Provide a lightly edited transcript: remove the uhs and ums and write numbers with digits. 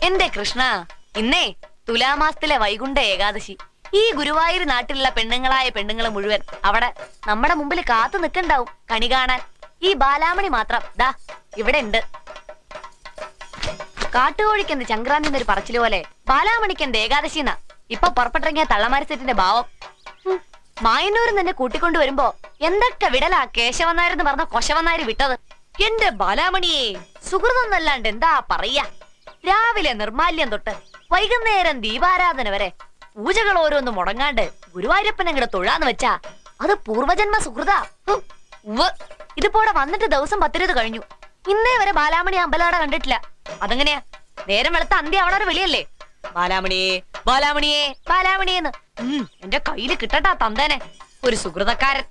എന്റെ കൃഷ്ണ, ഇന്നേ തുലാമാസത്തിലെ വൈകുണ്ഠ ഏകാദശി. ഈ ഗുരുവായൂർ നാട്ടിലുള്ള പെണ്ണുങ്ങൾ മുഴുവൻ അവിടെ നമ്മുടെ മുമ്പിൽ കാത്തു നിൽക്കണ്ടാവും കണി കാണാൻ. ഈ ബാലാമണി മാത്രം ദാ ഇവിടെ ഉണ്ട്. കാട്ടുകോഴിക്കെന്ത് സംക്രാന്തി എന്നൊരു പറച്ചില് പോലെ ബാലാമണിക്കെന്ത് ഏകാദശി എന്നാ ഇപ്പൊ പുറപ്പെട്ടിറങ്ങിയ തള്ളമാരി സെറ്റിന്റെ ഭാവം. മായന്നൂരിൽ തന്നെ കൂട്ടിക്കൊണ്ടു വരുമ്പോ എന്തൊക്കെ വിടലാ കേശവന്നാരെന്ന് പറഞ്ഞ കൊശവന്നാര് വിട്ടത്. എന്റെ ബാലാമണിയെ സുഹൃതൊന്നല്ലാണ്ട് എന്താ പറയാ. രാവിലെ നിർമാല്യം തൊട്ട് വൈകുന്നേരം ദീപാരാധന വരെ പൂജകൾ ഓരോന്നും മുടങ്ങാണ്ട് ഗുരുവായൂരപ്പൻ അങ്ങടെ തൊഴാന്ന് വെച്ചാ അത് പൂർവജന്മ സുഹൃതാ. ഇതിപ്പോടെ വന്നിട്ട് ദിവസം 10 കഴിഞ്ഞു. ഇന്നേ വരെ ബാലാമണി അമ്പലവട കണ്ടിട്ടില്ല. അതെങ്ങനെയാ? നേരം വെളുത്ത അന്ത്യ അവിടെ ഒരു വിളിയല്ലേ, ബാലാമണിയെ ബാലാമണിയെ ബാലാമണിയെന്ന്. എന്റെ കയ്യില് കിട്ടട്ടാ തന്തേനെ ഒരു സുഹൃതക്കാരൻ.